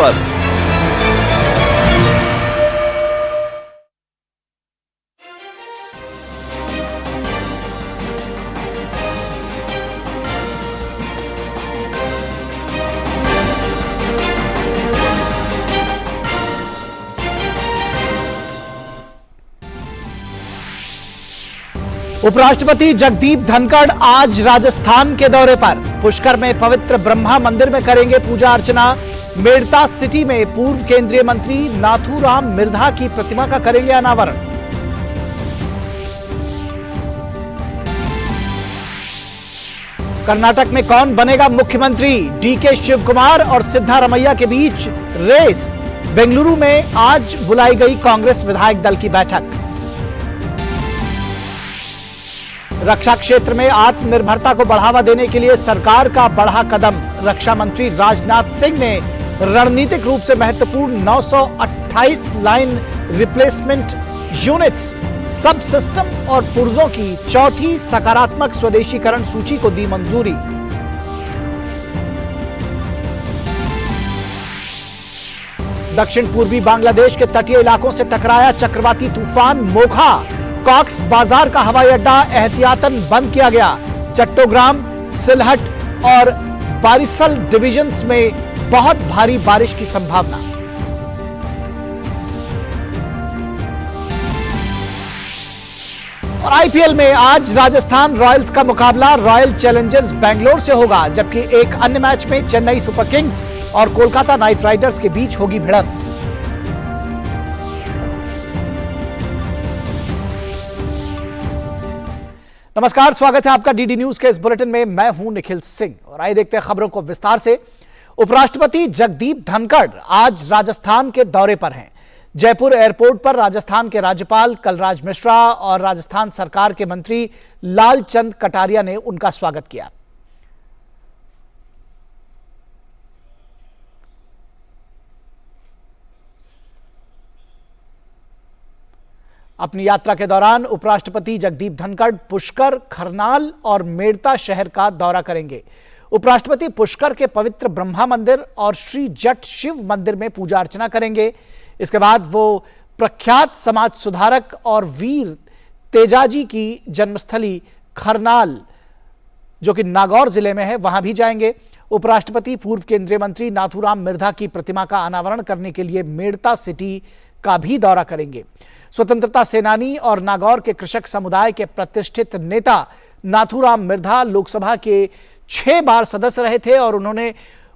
पर। उपराष्ट्रपति जगदीप धनखड़ आज राजस्थान के दौरे पर। पुष्कर में पवित्र ब्रह्मा मंदिर में करेंगे पूजा अर्चना। मेड़ता सिटी में पूर्व केंद्रीय मंत्री नाथूराम मिर्धा की प्रतिमा का करेंगे अनावरण। कर्नाटक में कौन बनेगा मुख्यमंत्री? डीके शिवकुमार और सिद्धारमैया के बीच रेस। बेंगलुरु में आज बुलाई गई कांग्रेस विधायक दल की बैठक। रक्षा क्षेत्र में आत्मनिर्भरता को बढ़ावा देने के लिए सरकार का बढ़ा कदम। रक्षा मंत्री राजनाथ सिंह ने रणनीतिक रूप से महत्वपूर्ण 928 लाइन रिप्लेसमेंट यूनिट्स, सब सिस्टम और पुर्जों की चौथी सकारात्मक स्वदेशीकरण सूची को दी मंजूरी। दक्षिण पूर्वी बांग्लादेश के तटीय इलाकों से टकराया चक्रवाती तूफान मोखा। कॉक्स बाजार का हवाई अड्डा एहतियातन बंद किया गया। चट्टोग्राम, सिलहट और बारिसल डिविजन्स में बहुत भारी बारिश की संभावना। और आईपीएल में आज राजस्थान रॉयल्स का मुकाबला रॉयल चैलेंजर्स बेंगलोर से होगा, जबकि एक अन्य मैच में चेन्नई सुपर किंग्स और कोलकाता नाइट राइडर्स के बीच होगी भिड़ंत। नमस्कार, स्वागत है आपका डीडी न्यूज के इस बुलेटिन में। मैं हूं निखिल सिंह और आइए देखते हैं खबरों को विस्तार से। उपराष्ट्रपति जगदीप धनखड़ आज राजस्थान के दौरे पर हैं। जयपुर एयरपोर्ट पर राजस्थान के राज्यपाल कलराज मिश्रा और राजस्थान सरकार के मंत्री लालचंद कटारिया ने उनका स्वागत किया। अपनी यात्रा के दौरान उपराष्ट्रपति जगदीप धनखड़ पुष्कर, खरनाल और मेड़ता शहर का दौरा करेंगे। उपराष्ट्रपति पुष्कर के पवित्र ब्रह्मा मंदिर और श्री जट शिव मंदिर में पूजा अर्चना करेंगे। इसके बाद वो प्रख्यात समाज सुधारक और वीर तेजाजी की जन्मस्थली खरनाल, जो कि नागौर जिले में है, वहां भी जाएंगे। उपराष्ट्रपति पूर्व केंद्रीय मंत्री नाथूराम मिर्धा की प्रतिमा का अनावरण करने के लिए मेड़ता सिटी का भी दौरा करेंगे। स्वतंत्रता सेनानी और नागौर के कृषक समुदाय के प्रतिष्ठित नेता नाथूराम मिर्धा लोकसभा के 6 बार सदस्य रहे थे और उन्होंने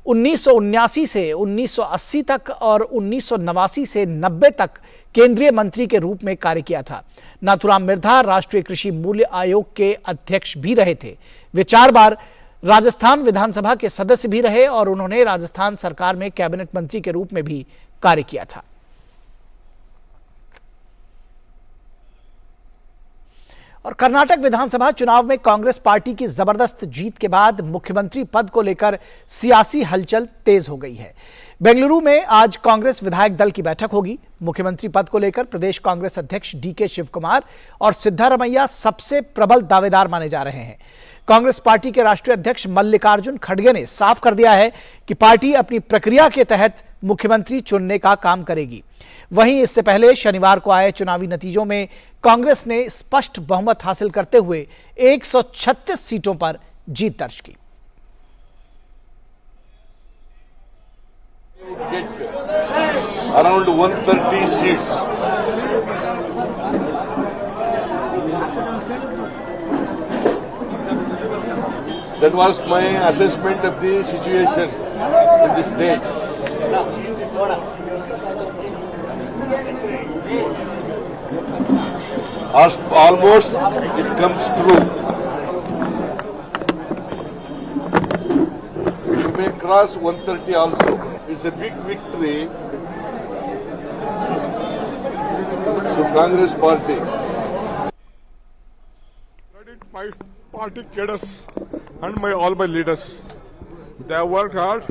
1979 से 1980 तक और 1989 से 90 तक केंद्रीय मंत्री के रूप में कार्य किया था। नाथूराम मिर्धा राष्ट्रीय कृषि मूल्य आयोग के अध्यक्ष भी रहे थे। वे 4 बार राजस्थान विधानसभा के सदस्य भी रहे और उन्होंने राजस्थान सरकार में कैबिनेट मंत्री के रूप में भी कार्य किया था। और कर्नाटक विधानसभा चुनाव में कांग्रेस पार्टी की जबरदस्त जीत के बाद मुख्यमंत्री पद को लेकर सियासी हलचल तेज हो गई है। बेंगलुरु में आज कांग्रेस विधायक दल की बैठक होगी। मुख्यमंत्री पद को लेकर प्रदेश कांग्रेस अध्यक्ष डीके शिवकुमार और सिद्धारमैया सबसे प्रबल दावेदार माने जा रहे हैं। कांग्रेस पार्टी के राष्ट्रीय अध्यक्ष मल्लिकार्जुन खड़गे ने साफ कर दिया है कि पार्टी अपनी प्रक्रिया के तहत मुख्यमंत्री चुनने का काम करेगी। वहीं इससे पहले शनिवार को आए चुनावी नतीजों में कांग्रेस ने स्पष्ट बहुमत हासिल करते हुए 136 सीटों पर जीत दर्ज की। Around 130 seats. That was my assessment of the situation in the state. Almost it comes true. We may cross 130 also. It's a big victory to Congress party. My party cadres and all my leaders, they have worked hard.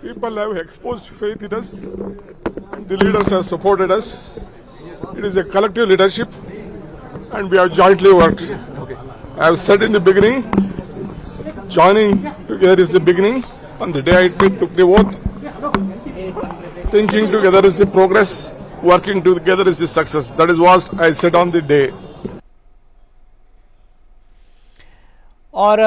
People have exposed faith in us. The leaders have supported us. It is a collective leadership, and we have jointly worked. I have said in the beginning, joining together is the beginning. On the day I took the oath, Thinking together is the progress, working together is the success. That is what I said on the day. और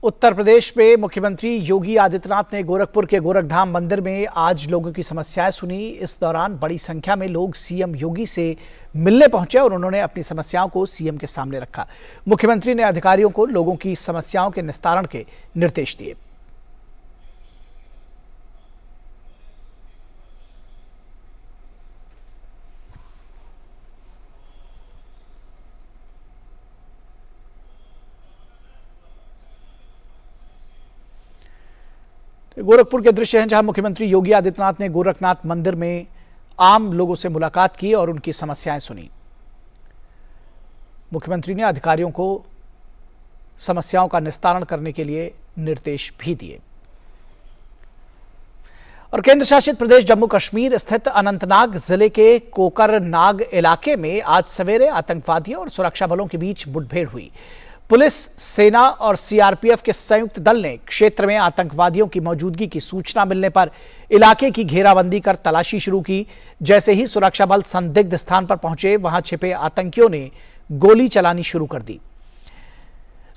उत्तर प्रदेश में मुख्यमंत्री योगी आदित्यनाथ ने गोरखपुर के गोरखधाम मंदिर में आज लोगों की समस्याएं सुनी। इस दौरान बड़ी संख्या में लोग सीएम योगी से मिलने पहुंचे और उन्होंने अपनी समस्याओं को सीएम के सामने रखा। मुख्यमंत्री ने अधिकारियों को लोगों की समस्याओं के निस्तारण के निर्देश दिए। गोरखपुर के दृश्य हैं जहां मुख्यमंत्री योगी आदित्यनाथ ने गोरखनाथ मंदिर में आम लोगों से मुलाकात की और उनकी समस्याएं सुनी। मुख्यमंत्री ने अधिकारियों को समस्याओं का निस्तारण करने के लिए निर्देश भी दिए। और केंद्र शासित प्रदेश जम्मू कश्मीर स्थित अनंतनाग जिले के कोकरनाग इलाके में आज सवेरे आतंकवादियों और सुरक्षा बलों के बीच मुठभेड़ हुई। पुलिस, सेना और सीआरपीएफ के संयुक्त दल ने क्षेत्र में आतंकवादियों की मौजूदगी की सूचना मिलने पर इलाके की घेराबंदी कर तलाशी शुरू की। जैसे ही सुरक्षा बल संदिग्ध स्थान पर पहुंचे, वहां छिपे आतंकियों ने गोली चलानी शुरू कर दी।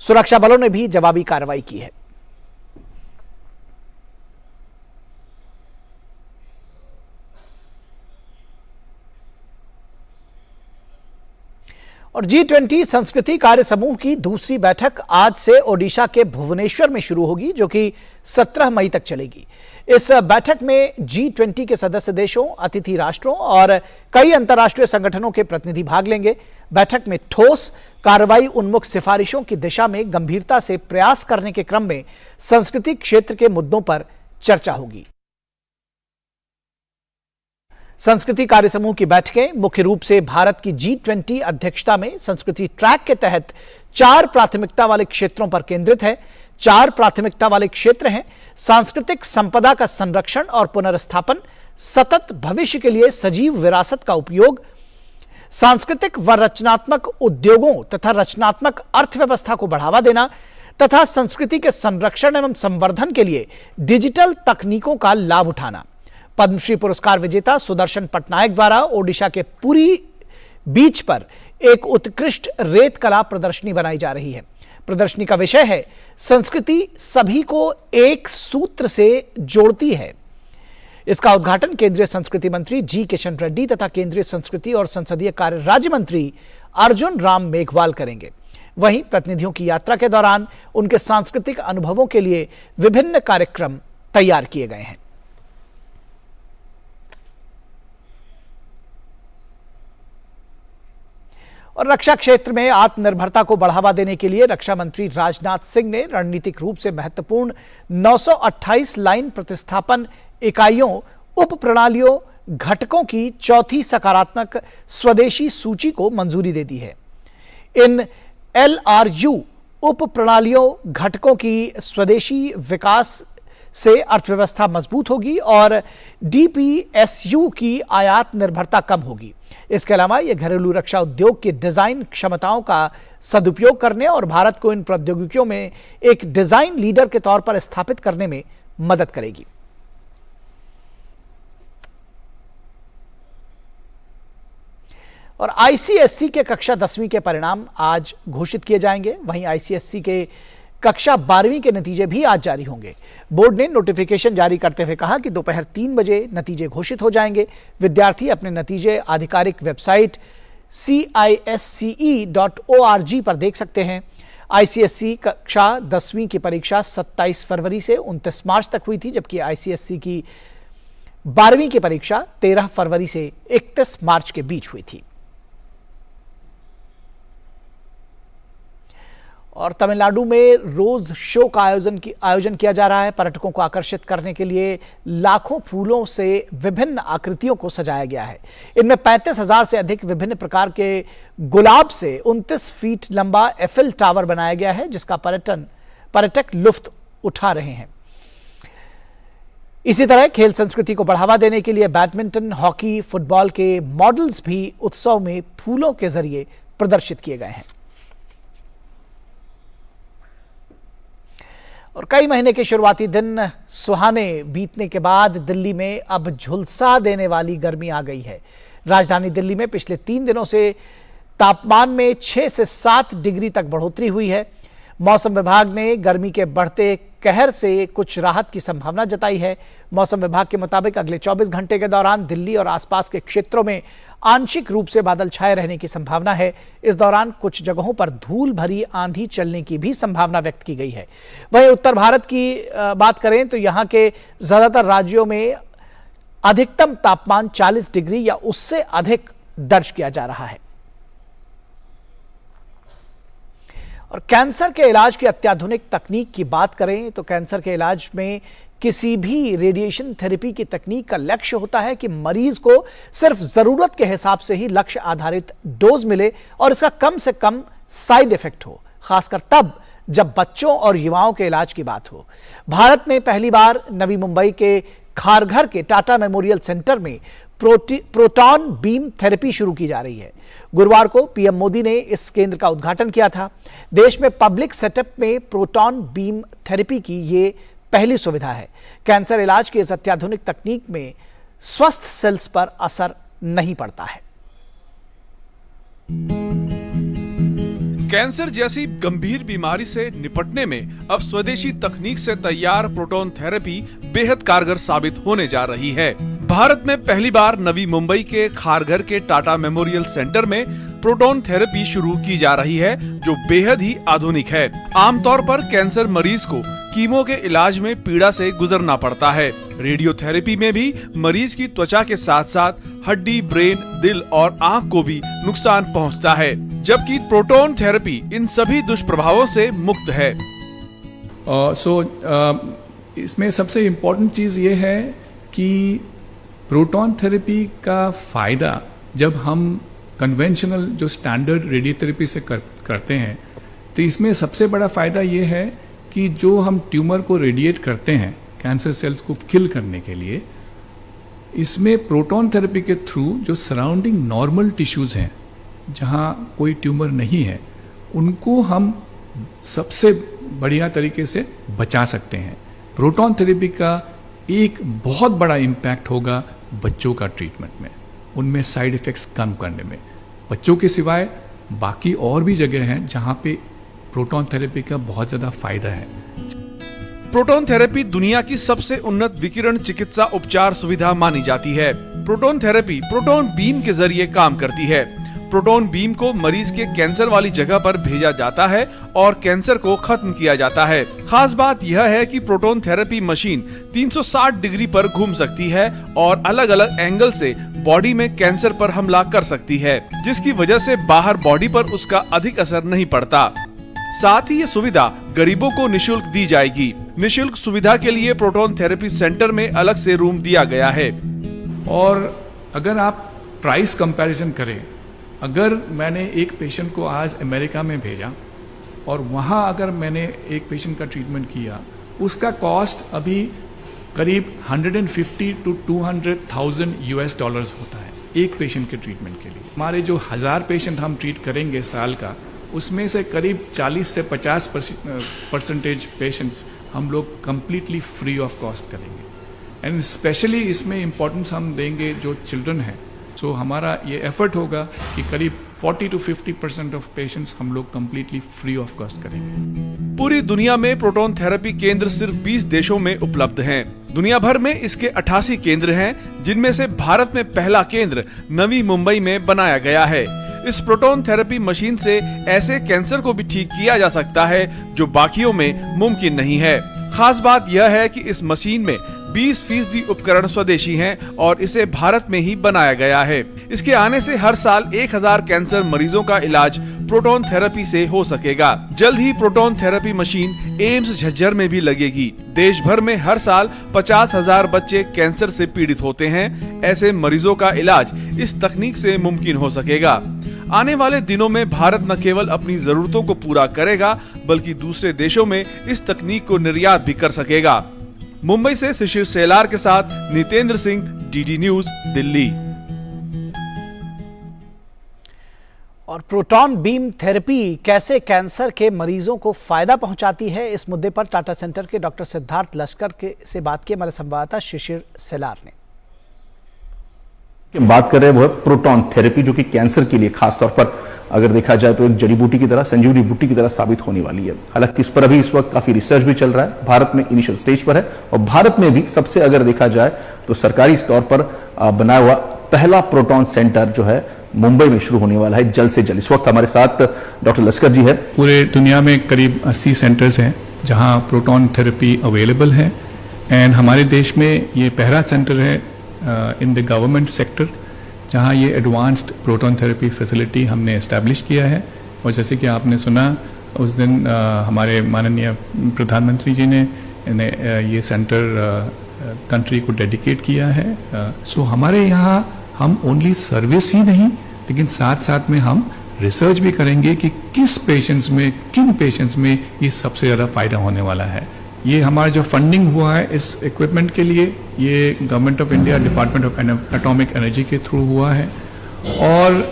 सुरक्षा बलों ने भी जवाबी कार्रवाई की है। और G20 संस्कृति कार्य समूह की दूसरी बैठक आज से ओडिशा के भुवनेश्वर में शुरू होगी, जो कि 17 मई तक चलेगी। इस बैठक में G20 के सदस्य देशों, अतिथि राष्ट्रों और कई अंतर्राष्ट्रीय संगठनों के प्रतिनिधि भाग लेंगे। बैठक में ठोस कार्रवाई उन्मुख सिफारिशों की दिशा में गंभीरता से प्रयास करने के क्रम में सांस्कृतिक क्षेत्र के मुद्दों पर चर्चा होगी। संस्कृति कार्य समूह की बैठकें मुख्य रूप से भारत की G20 अध्यक्षता में संस्कृति ट्रैक के तहत 4 प्राथमिकता वाले क्षेत्रों पर केंद्रित है। 4 प्राथमिकता वाले क्षेत्र हैं: सांस्कृतिक संपदा का संरक्षण और पुनर्स्थापन, सतत भविष्य के लिए सजीव विरासत का उपयोग, सांस्कृतिक व रचनात्मक उद्योगों तथा रचनात्मक अर्थव्यवस्था को बढ़ावा देना तथा संस्कृति के संरक्षण एवं संवर्धन के लिए डिजिटल तकनीकों का लाभ उठाना। पद्मश्री पुरस्कार विजेता सुदर्शन पटनायक द्वारा ओडिशा के पुरी बीच पर एक उत्कृष्ट रेत कला प्रदर्शनी बनाई जा रही है। प्रदर्शनी का विषय है संस्कृति सभी को एक सूत्र से जोड़ती है। इसका उद्घाटन केंद्रीय संस्कृति मंत्री जी किशन रेड्डी तथा केंद्रीय संस्कृति और संसदीय कार्य राज्य मंत्री अर्जुन राम मेघवाल करेंगे। वहीं प्रतिनिधियों की यात्रा के दौरान उनके सांस्कृतिक अनुभवों के लिए विभिन्न कार्यक्रम तैयार किए गए हैं। और रक्षा क्षेत्र में आत्मनिर्भरता को बढ़ावा देने के लिए रक्षा मंत्री राजनाथ सिंह ने रणनीतिक रूप से महत्वपूर्ण 928 लाइन प्रतिस्थापन इकाइयों, उप प्रणालियों, घटकों की चौथी सकारात्मक स्वदेशी सूची को मंजूरी दे दी है। इन LRU उप प्रणालियों, घटकों की स्वदेशी विकास से अर्थव्यवस्था मजबूत होगी और DPSU की आयात निर्भरता कम होगी। इसके अलावा यह घरेलू रक्षा उद्योग के डिजाइन क्षमताओं का सदुपयोग करने और भारत को इन प्रौद्योगिकियों में एक डिजाइन लीडर के तौर पर स्थापित करने में मदद करेगी। और ICSE के कक्षा 10वीं के परिणाम आज घोषित किए जाएंगे। वहीं ICSE के कक्षा 12वीं के नतीजे भी आज जारी होंगे। बोर्ड ने नोटिफिकेशन जारी करते हुए कहा कि दोपहर 3 बजे नतीजे घोषित हो जाएंगे। विद्यार्थी अपने नतीजे आधिकारिक वेबसाइट CISCE.org पर देख सकते हैं। ICSE कक्षा 10वीं की परीक्षा 27 फरवरी से 29 मार्च तक हुई थी, जबकि ICSE की 12वीं की परीक्षा 13 फरवरी से 31 मार्च के बीच हुई थी। और तमिलनाडु में रोज शो का आयोजन किया जा रहा है। पर्यटकों को आकर्षित करने के लिए लाखों फूलों से विभिन्न आकृतियों को सजाया गया है। इनमें 35,000 से अधिक विभिन्न प्रकार के गुलाब से 29 फीट लंबा एफिल टावर बनाया गया है, जिसका पर्यटक लुत्फ उठा रहे हैं। इसी तरह खेल संस्कृति को बढ़ावा देने के लिए बैडमिंटन, हॉकी, फुटबॉल के मॉडल्स भी उत्सव में फूलों के जरिए प्रदर्शित किए गए हैं। और कई महीने के शुरुआती दिन सुहाने बीतने के बाद दिल्ली में अब झुलसा देने वाली गर्मी आ गई है। राजधानी दिल्ली में पिछले 3 दिनों से तापमान में 6 से 7 डिग्री तक बढ़ोतरी हुई है। मौसम विभाग ने गर्मी के बढ़ते कहर से कुछ राहत की संभावना जताई है। मौसम विभाग के मुताबिक अगले 24 घंटे के दौरान दिल्ली और आसपास के क्षेत्रों में आंशिक रूप से बादल छाए रहने की संभावना है। इस दौरान कुछ जगहों पर धूल भरी आंधी चलने की भी संभावना व्यक्त की गई है। वहीं उत्तर भारत की बात करें तो यहां के ज्यादातर राज्यों में अधिकतम तापमान 40 डिग्री या उससे अधिक दर्ज किया जा रहा है। और कैंसर के इलाज की अत्याधुनिक तकनीक की बात करें तो कैंसर के इलाज में किसी भी रेडिएशन थेरेपी की तकनीक का लक्ष्य होता है कि मरीज को सिर्फ जरूरत के हिसाब से ही लक्ष्य आधारित डोज मिले और इसका कम से कम साइड इफेक्ट हो, खासकर तब जब बच्चों और युवाओं के इलाज की बात हो। भारत में पहली बार नवी मुंबई के खारघर के टाटा मेमोरियल सेंटर में प्रोटॉन बीम थेरेपी शुरू की जा रही है। गुरुवार को पीएम मोदी ने इस केंद्र का उद्घाटन किया था। देश में पब्लिक सेटअप में प्रोटॉन बीम थेरेपी की ये पहली सुविधा है। कैंसर इलाज की इस अत्याधुनिक तकनीक में स्वस्थ सेल्स पर असर नहीं पड़ता है। कैंसर जैसी गंभीर बीमारी से निपटने में अब स्वदेशी तकनीक से तैयार प्रोटॉन थेरेपी बेहद कारगर साबित होने जा रही है। भारत में पहली बार नवी मुंबई के खारघर के टाटा मेमोरियल सेंटर में प्रोटॉन थेरेपी शुरू की जा रही है, जो बेहद ही आधुनिक है। आमतौर पर कैंसर मरीज को कीमो के इलाज में पीड़ा से गुजरना पड़ता है। रेडियोथेरेपी में भी मरीज की त्वचा के साथ साथ हड्डी, ब्रेन, दिल और आंख को भी नुकसान पहुंचता है, जबकि प्रोटॉन थेरेपी इन सभी दुष्प्रभावों से मुक्त है। इसमें सबसे इम्पोर्टेंट चीज़ ये है कि प्रोटॉन थेरेपी का फ़ायदा जब हम कन्वेंशनल जो स्टैंडर्ड रेडियोथेरेपी से करते हैं, तो इसमें सबसे बड़ा फ़ायदा ये है कि जो हम ट्यूमर को रेडिएट करते हैं कैंसर सेल्स को किल करने के लिए, इसमें प्रोटॉन थेरेपी के थ्रू जो सराउंडिंग नॉर्मल टिश्यूज़ हैं जहाँ कोई ट्यूमर नहीं है, उनको हम सबसे बढ़िया तरीके से बचा सकते हैं। प्रोटॉन थेरेपी का एक बहुत बड़ा इम्पैक्ट होगा बच्चों का ट्रीटमेंट में, उनमें साइड इफ़ेक्ट्स कम करने में। बच्चों के सिवाय बाकी और भी जगह हैं जहाँ पे प्रोटॉन थेरेपी का बहुत ज़्यादा फायदा है। प्रोटॉन थेरेपी दुनिया की सबसे उन्नत विकिरण चिकित्सा उपचार सुविधा मानी जाती है। प्रोटॉन थेरेपी प्रोटॉन बीम के जरिए काम करती है। प्रोटॉन बीम को मरीज के कैंसर वाली जगह पर भेजा जाता है और कैंसर को खत्म किया जाता है। खास बात यह है कि प्रोटॉन थेरेपी मशीन 360 डिग्री पर घूम सकती है और अलग अलग एंगल से बॉडी में कैंसर पर हमला कर सकती है, जिसकी वजह से बाहर बॉडी पर उसका अधिक असर नहीं पड़ता। साथ ही ये सुविधा गरीबों को निशुल्क दी जाएगी। निशुल्क सुविधा के लिए प्रोटॉन थेरेपी सेंटर में अलग से रूम दिया गया है। और अगर आप प्राइस कंपैरिजन करें, अगर मैंने एक पेशेंट को आज अमेरिका में भेजा और वहाँ अगर मैंने एक पेशेंट का ट्रीटमेंट किया, उसका कॉस्ट अभी करीब 150 to 200,000 US डॉलर्स होता है एक पेशेंट के ट्रीटमेंट के लिए। हमारे जो 1000 पेशेंट हम ट्रीट करेंगे साल का, उसमें से करीब 40 से 50% पेशेंट्स हम लोग कम्प्लीटली फ्री ऑफ कॉस्ट करेंगे। एंड स्पेशली इसमें इम्पोर्टेंस हम देंगे जो चिल्ड्रन हैं। सो हमारा ये एफर्ट होगा कि करीब 40 to 50% ऑफ पेशेंट्स हम लोग कम्प्लीटली फ्री ऑफ कॉस्ट करेंगे। पूरी दुनिया में प्रोटॉन थेरेपी केंद्र सिर्फ 20 देशों में उपलब्ध हैं। दुनिया भर में इसके 88 केंद्र हैं, जिनमें से भारत में पहला केंद्र नवी मुंबई में बनाया गया है। इस प्रोटॉन थेरेपी मशीन से ऐसे कैंसर को भी ठीक किया जा सकता है जो बाकियों में मुमकिन नहीं है। खास बात यह है कि इस मशीन में 20% उपकरण स्वदेशी हैं और इसे भारत में ही बनाया गया है। इसके आने से हर साल 1000 कैंसर मरीजों का इलाज प्रोटॉन थेरेपी से हो सकेगा। जल्द ही proton therapy machine AIIMS Jhajjar में भी लगेगी। देश भर में हर साल 50,000 बच्चे कैंसर से पीड़ित होते हैं। ऐसे मरीजों का इलाज इस तकनीक से मुमकिन हो सकेगा। आने वाले दिनों में भारत न केवल अपनी जरूरतों को पूरा करेगा, बल्कि दूसरे देशों में इस तकनीक को निर्यात भी कर सकेगा। मुंबई से शिशिर सेलार के साथ नितेंद्र सिंह, डीडी न्यूज, दिल्ली। और प्रोटॉन बीम थेरेपी कैसे कैंसर के मरीजों को फायदा पहुंचाती है, इस मुद्दे पर टाटा सेंटर के डॉक्टर सिद्धार्थ लश्कर से बात की हमारे संवाददाता शिशिर सेलार ने। बात कर रहे हैं वो है प्रोटॉन थेरेपी, जो कि कैंसर के लिए खासतौर पर अगर देखा जाए तो एक जड़ी बूटी की तरह, संजीवनी बूटी की तरह साबित होने वाली है। हालांकि इस पर अभी इस वक्त काफी रिसर्च भी चल रहा है, भारत में इनिशियल स्टेज पर है और भारत में भी सबसे अगर देखा जाए तो सरकारी तौर पर बना हुआ पहला प्रोटॉन सेंटर जो है मुंबई में शुरू होने वाला है जल्द से जल्द। इस वक्त हमारे साथ डॉक्टर लश्कर जी है। पूरे दुनिया में करीब 80 सेंटर्स हैं जहां प्रोटॉन थेरेपी अवेलेबल है एंड हमारे देश में ये पहला सेंटर है इन द गवर्नमेंट सेक्टर जहां ये एडवांस्ड प्रोटॉन थेरेपी फैसिलिटी हमने इस्टेब्लिश किया है। और जैसे कि आपने सुना उस दिन हमारे माननीय प्रधानमंत्री जी ने ये सेंटर कंट्री को डेडिकेट किया है। सो हमारे यहाँ हम ओनली सर्विस ही नहीं लेकिन साथ साथ में हम रिसर्च भी करेंगे कि किस पेशेंट्स में, किन पेशेंट्स में ये सबसे ज़्यादा फायदा होने वाला है। ये हमारा जो फंडिंग हुआ है इस इक्विपमेंट के लिए ये government of India department of atomic energy के थ्रू हुआ है। और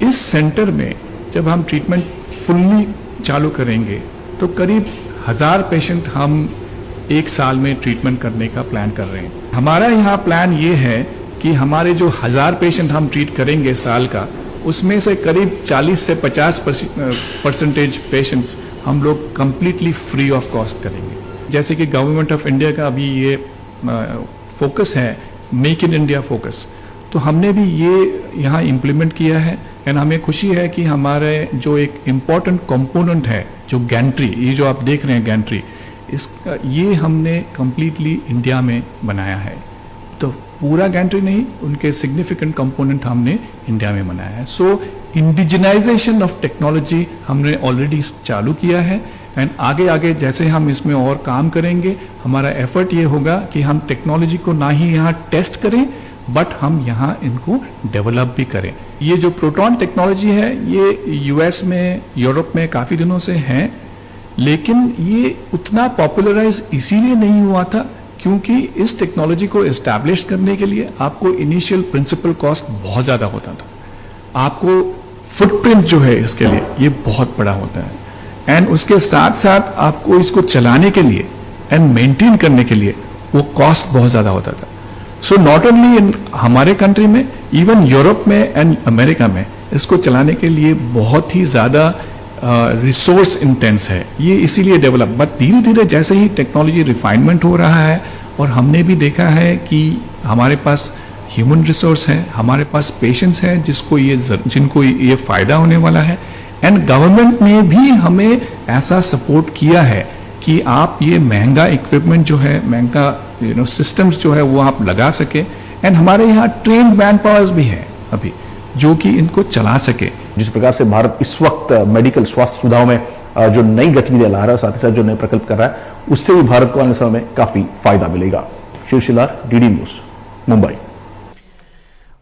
इस सेंटर में जब हम ट्रीटमेंट फुल्ली चालू करेंगे तो करीब 1000 पेशेंट हम एक साल में ट्रीटमेंट करने का प्लान कर रहे हैं। हमारा यहाँ प्लान ये है कि हमारे जो 1000 पेशेंट हम ट्रीट करेंगे साल का, उसमें से करीब 40 से 50% पेशेंट्स हम लोग कंप्लीटली फ्री ऑफ कॉस्ट करेंगे। जैसे कि गवर्नमेंट ऑफ इंडिया का अभी ये फोकस है मेक इन इंडिया फोकस, तो हमने भी ये यहाँ इम्प्लीमेंट किया है। एंड हमें खुशी है कि हमारे जो एक इम्पॉर्टेंट कंपोनेंट है जो गैंट्री, ये जो आप देख रहे हैं गैंट्री, इसका ये हमने कंप्लीटली इंडिया में बनाया है। तो पूरा गैंट्री नहीं, उनके सिग्निफिकेंट कंपोनेंट हमने इंडिया में बनाया है। सो इंडिजिनाइजेशन ऑफ टेक्नोलॉजी हमने ऑलरेडी चालू किया है एंड आगे आगे जैसे हम इसमें और काम करेंगे, हमारा एफर्ट ये होगा कि हम टेक्नोलॉजी को ना ही यहाँ टेस्ट करें बट हम यहाँ इनको डेवलप भी करें। ये जो प्रोटॉन टेक्नोलॉजी है ये यूएस में, यूरोप में काफ़ी दिनों से है, लेकिन ये उतना पॉपुलराइज इसीलिए नहीं हुआ था क्योंकि इस टेक्नोलॉजी को एस्टैब्लिश करने के लिए आपको इनिशियल प्रिंसिपल कॉस्ट बहुत ज़्यादा होता था। आपको फुटप्रिंट जो है इसके लिए ये बहुत बड़ा होता है एंड उसके साथ साथ आपको इसको चलाने के लिए एंड मेंटेन करने के लिए वो कॉस्ट बहुत ज़्यादा होता था। सो नॉट ओनली इन हमारे कंट्री में, इवन यूरोप में एंड अमेरिका में इसको चलाने के लिए बहुत ही ज़्यादा रिसोर्स इंटेंस है, ये इसीलिए डेवलप। बट धीरे धीरे जैसे ही टेक्नोलॉजी रिफाइनमेंट हो रहा है और हमने भी देखा है कि हमारे पास ह्यूमन रिसोर्स है, हमारे पास पेशेंट्स हैं जिनको ये फ़ायदा होने वाला है एंड गवर्नमेंट ने भी हमें ऐसा सपोर्ट किया है कि आप ये महंगा इक्विपमेंट जो है, महंगा सिस्टम्स जो है वो आप लगा सके एंड हमारे यहाँ ट्रेन्ड मैन पावर्स भी है अभी जो कि इनको चला सके। जिस प्रकार से भारत इस वक्त मेडिकल स्वास्थ्य सुविधाओं में जो नई गतिविधियां ला रहा है, साथ ही साथ जो नए प्रकल्प कर रहा है, उससे भी भारत को आने समय में काफी फायदा मिलेगा। शिवशिलार, डीडी न्यूज, मुंबई।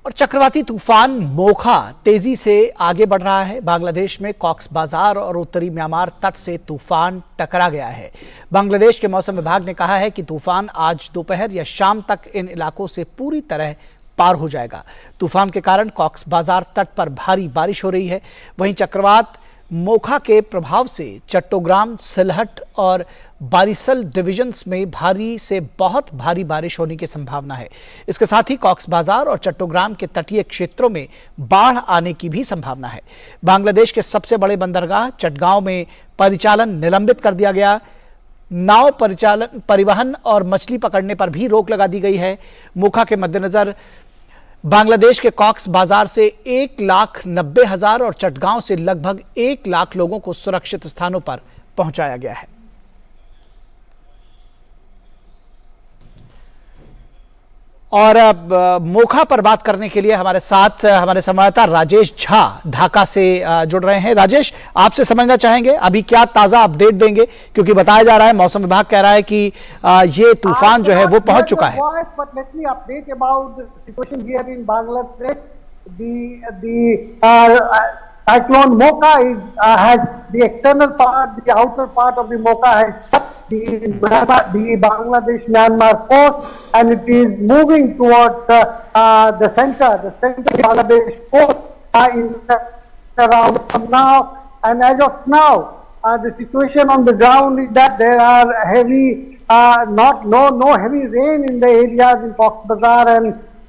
और चक्रवाती तूफान मोखा तेजी से आगे बढ़ रहा है। बांग्लादेश में कॉक्स बाजार और उत्तरी म्यांमार तट से तूफान टकरा गया है। बांग्लादेश के मौसम विभाग ने कहा है कि तूफान आज दोपहर या शाम तक इन इलाकों से पूरी तरह पार हो जाएगा। तूफान के कारण कॉक्स बाजार तट पर भारी बारिश हो रही है। वहीं चक्रवात मोखा के प्रभाव से चट्टोग्राम, सिलहट और बारिसल डिविजन्स में भारी से बहुत भारी बारिश होने की संभावना है। इसके साथ ही कॉक्स बाजार और चट्टोग्राम के तटीय क्षेत्रों में बाढ़ आने की भी संभावना है। बांग्लादेश के सबसे बड़े बंदरगाह चटगांव में परिचालन निलंबित कर दिया गया। नाव परिवहन और मछली पकड़ने पर भी रोक लगा दी गई है। मोखा के मद्देनजर बांग्लादेश के कॉक्स बाजार से 1,90,000 और चटगांव से लगभग 1 लाख लोगों को सुरक्षित स्थानों पर पहुंचाया गया है। और अब मोखा पर बात करने के लिए हमारे साथ हमारे संवाददाता राजेश झा ढाका से जुड़ रहे हैं। राजेश, आपसे समझना चाहेंगे अभी क्या ताजा अपडेट देंगे, क्योंकि बताया जा रहा है, मौसम विभाग कह रहा है कि ये तूफान जो है वो पहुंच चुका है। Cyclone Mocha has the external part, the outer part of the Mocha has touched the Bangladesh-Myanmar coast, and it is moving towards the center of Bangladesh coast. around from now. And as of now, the situation on the ground is that there are heavy, no heavy rain in the areas in Cox's Bazar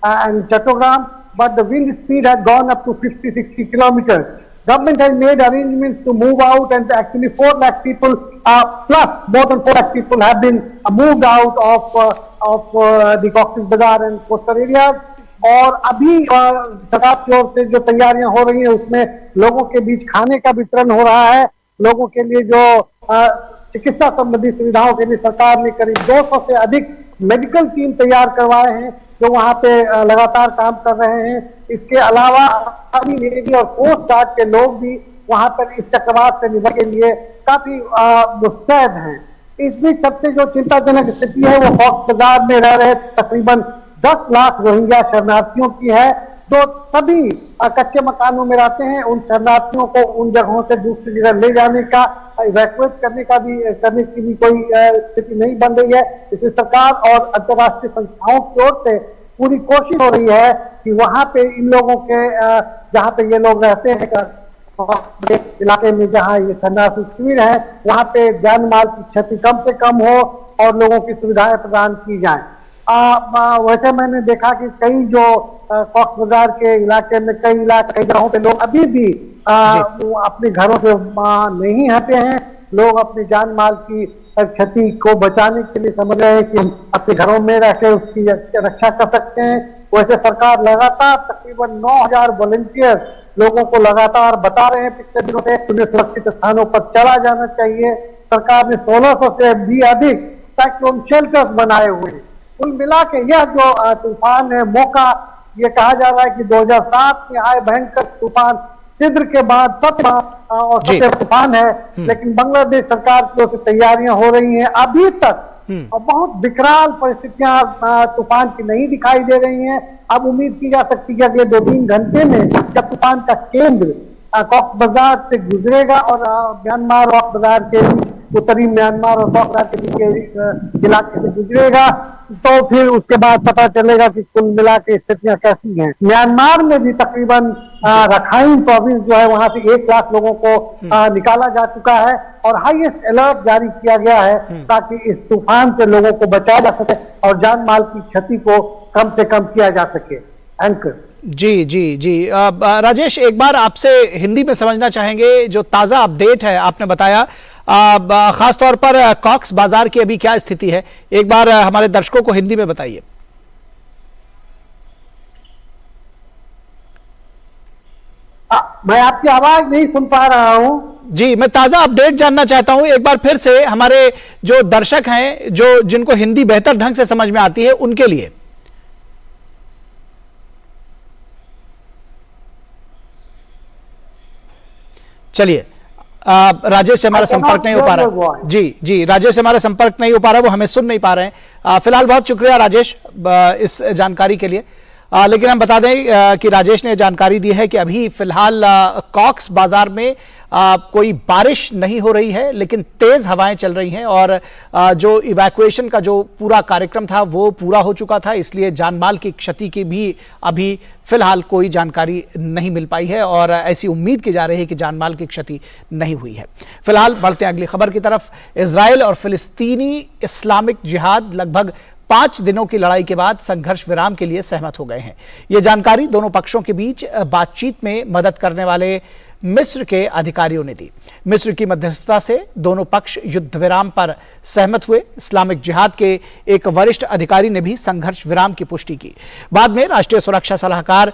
and Chattogram, but the wind speed has gone up to 50-60 kilometers. Government has made arrangements to move out, and actually 4 lakh people, plus more than 4 lakh people have been moved out of the Cox's Bazar and coastal areas. और अभी सरकार की ओर से जो तैयारियां हो रही हैं उसमें लोगों के बीच खाने का वितरण हो रहा है। लोगों के लिए जो चिकित्सा संबंधी सुविधाओं के लिए सरकार ने करीब 200 से अधिक मेडिकल टीम तैयार करवाए हैं जो वहां पे लगातार काम कर रहे हैं। इसके अलावा आर्मी, नेवी और कोस्ट गार्ड के लोग भी वहां पर इस चक्रवात से निपटने के लिए काफी मुस्तैद हैं। इस बीच सबसे जो चिंताजनक स्थिति है वो कॉक्स बाजार में रह रहे तकरीबन 10 लाख रोहिंग्या शरणार्थियों की है, जो सभी कच्चे मकानों में रहते हैं। उन शरणार्थियों को उन जगहों से दूसरी जगह ले जाने का, इवैक्यूएट करने की भी कोई स्थिति नहीं बन रही है। इसलिए सरकार और अंतर्राष्ट्रीय संस्थाओं की ओर से पूरी कोशिश हो रही है कि वहां पे इन लोगों के जहां पे ये लोग रहते हैं इलाके में, जहां ये शरणार्थी शिविर है, वहां पे जान माल की क्षति कम से कम हो और लोगों की सुविधाएं प्रदान की जाएं। वैसे मैंने देखा कि कई जो कॉक्स बाजार के इलाके में कई जगहों पे लोग अभी भी अपने घरों से नहीं हटे हैं। लोग अपने जान माल की क्षति को बचाने के लिए समझ रहे हैं कि हम अपने घरों में रहकर उसकी रक्षा कर सकते हैं। वैसे सरकार लगातार तकरीबन 9000 वॉलंटियर्स लोगों को लगातार बता रहे हैं पिछले दिनों से उन्हें सुरक्षित स्थानों पर चला जाना चाहिए। सरकार ने 1600 से भी अधिक साइक्लोन शेल्टर्स बनाए हुए हैं। कुल मिला के यह जो तूफान है मोका, ये कहा जा रहा है कि 2007 में आए भयंकर तूफान सिद्र के बाद सबसे तूफान है। लेकिन बांग्लादेश सरकार की ओर से तैयारियां हो रही हैं। अभी तक बहुत विकराल परिस्थितियां तूफान की नहीं दिखाई दे रही हैं। अब उम्मीद की जा सकती है कि अगले 2-3 घंटे में जब तूफान का केंद्र कॉक्स बाजार से गुजरेगा और म्यांमार कॉक्स बाजार के उत्तरी म्यांमार और कॉक्स बाजार के इलाके से गुजरेगा, तो फिर उसके बाद पता चलेगा कि कुल मिला के स्थितियां कैसी हैं। म्यांमार में भी तकरीबन रखाइन प्रोविंस जो है वहां से 1 लाख लोगों को निकाला जा चुका है और हाईएस्ट अलर्ट जारी किया गया है ताकि इस तूफान से लोगों को बचाया जा सके और जान माल की क्षति को कम से कम किया जा सके। एंकर जी राजेश, एक बार आपसे हिंदी में समझना चाहेंगे जो ताजा अपडेट है। आपने बताया खासतौर पर कॉक्स बाजार की अभी क्या स्थिति है, एक बार हमारे दर्शकों को हिंदी में बताइए। मैं आपकी आवाज नहीं सुन पा रहा हूं। जी, मैं ताजा अपडेट जानना चाहता हूं एक बार फिर से हमारे जो दर्शक हैं, जो जिनको हिंदी बेहतर ढंग से समझ में आती है, उनके लिए। चलिए, राजेश से हमारा संपर्क नहीं हो पा रहा है। जी राजेश से हमारा संपर्क नहीं हो पा रहा, वो हमें सुन नहीं पा रहे हैं। फिलहाल बहुत शुक्रिया राजेश इस जानकारी के लिए। लेकिन हम बता दें कि राजेश ने जानकारी दी है कि अभी फिलहाल कॉक्स बाजार में कोई बारिश नहीं हो रही है, लेकिन तेज हवाएं चल रही हैं और जो इवैक्यूएशन का जो पूरा कार्यक्रम था वो पूरा हो चुका था, इसलिए जानमाल की क्षति की भी अभी फिलहाल कोई जानकारी नहीं मिल पाई है और ऐसी उम्मीद की जा रही है कि जानमाल की क्षति नहीं हुई है। फिलहाल बढ़ते हैं अगली खबर की तरफ। इजराइल और फिलिस्तीनी इस्लामिक जिहाद लगभग 5 दिनों की लड़ाई के बाद संघर्ष विराम के लिए सहमत हो गए हैं। यह जानकारी दोनों पक्षों के बीच बातचीत में मदद करने वाले मिस्र के अधिकारियों ने दी। मिस्र की मध्यस्थता से दोनों पक्ष युद्ध विराम पर सहमत हुए। इस्लामिक जिहाद के एक वरिष्ठ अधिकारी ने भी संघर्ष विराम की पुष्टि की। बाद में राष्ट्रीय सुरक्षा सलाहकार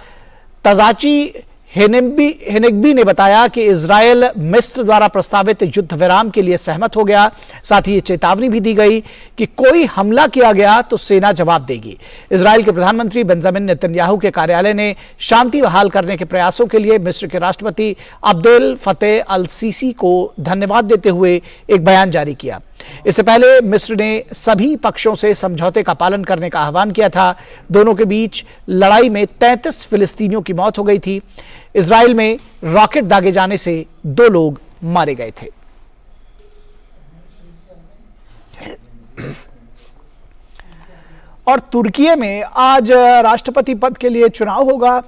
तजाची हेनेग्बी ने बताया कि इजरायल मिस्र द्वारा प्रस्तावित युद्ध विराम के लिए सहमत हो गया। साथ ही ये चेतावनी भी दी गई कि कोई हमला किया गया तो सेना जवाब देगी। इजरायल के प्रधानमंत्री बेंजामिन नेतन्याहू के कार्यालय ने शांति बहाल करने के प्रयासों के लिए मिस्र के राष्ट्रपति अब्देल फतेह अल सीसी को धन्यवाद देते हुए एक बयान जारी किया। इससे पहले मिस्र ने सभी पक्षों से समझौते का पालन करने का आह्वान किया था। दोनों के बीच लड़ाई में 33 फिलिस्तीनियों की मौत हो गई थी। इजराइल में रॉकेट दागे जाने से 2 लोग मारे गए थे। और तुर्की में आज राष्ट्रपति पद के लिए चुनाव होगा।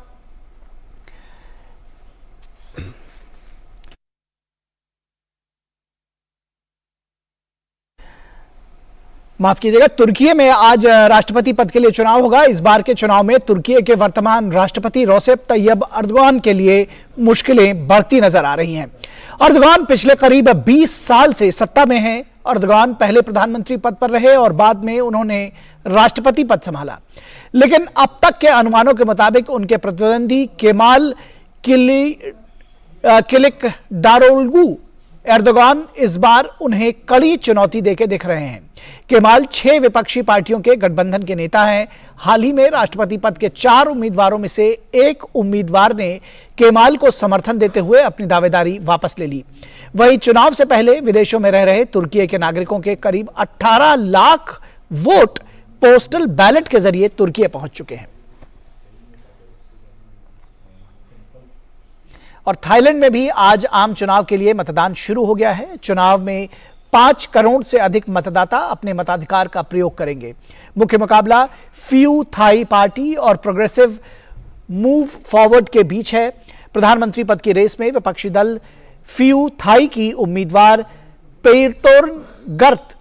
माफ कीजिएगा, तुर्की में आज राष्ट्रपति पद के लिए चुनाव होगा। इस बार के चुनाव में तुर्की के वर्तमान राष्ट्रपति रेसिप तैयब अर्दोगान के लिए मुश्किलें बढ़ती नजर आ रही हैं। अर्दोगान पिछले करीब 20 साल से सत्ता में हैं। अर्दोगान पहले प्रधानमंत्री पद पर रहे और बाद में उन्होंने राष्ट्रपति पद संभाला, लेकिन अब तक के अनुमानों के मुताबिक उनके प्रतिद्वंदी केमाल किलिकदारोग्लू एर्दोगान इस बार उन्हें कड़ी चुनौती देके दिख रहे हैं। केमाल 6 विपक्षी पार्टियों के गठबंधन के नेता हैं। हाल ही में राष्ट्रपति पद के 4 उम्मीदवारों में से एक उम्मीदवार ने केमाल को समर्थन देते हुए अपनी दावेदारी वापस ले ली। वहीं चुनाव से पहले विदेशों में रह रहे तुर्की के नागरिकों के करीब 18 लाख वोट पोस्टल बैलेट के जरिए तुर्की पहुंच चुके हैं। और थाईलैंड में भी आज आम चुनाव के लिए मतदान शुरू हो गया है। चुनाव में 5 करोड़ से अधिक मतदाता अपने मताधिकार का प्रयोग करेंगे। मुख्य मुकाबला फ्यू थाई पार्टी और प्रोग्रेसिव मूव फॉरवर्ड के बीच है। प्रधानमंत्री पद की रेस में विपक्षी दल फ्यू थाई की उम्मीदवार पेरतोर्नगर्त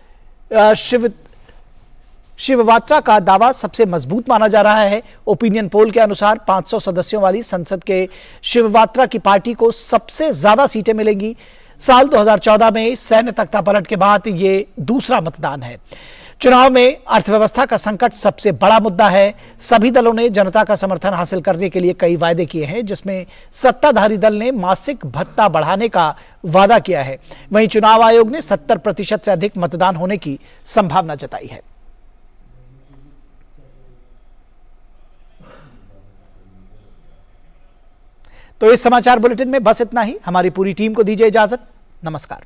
शिववात्रा का दावा सबसे मजबूत माना जा रहा है। ओपिनियन पोल के अनुसार 500 सदस्यों वाली संसद के शिववात्रा की पार्टी को सबसे ज्यादा सीटें मिलेंगी। साल 2014 में सैन्य तख्तापलट के बाद ये दूसरा मतदान है। चुनाव में अर्थव्यवस्था का संकट सबसे बड़ा मुद्दा है। सभी दलों ने जनता का समर्थन हासिल करने के लिए कई वायदे किए हैं, जिसमें सत्ताधारी दल ने मासिक भत्ता बढ़ाने का वादा किया है। वहीं चुनाव आयोग ने 70% से अधिक मतदान होने की संभावना जताई है। तो इस समाचार बुलेटिन में बस इतना ही। हमारी पूरी टीम को दीजिए इजाजत। नमस्कार।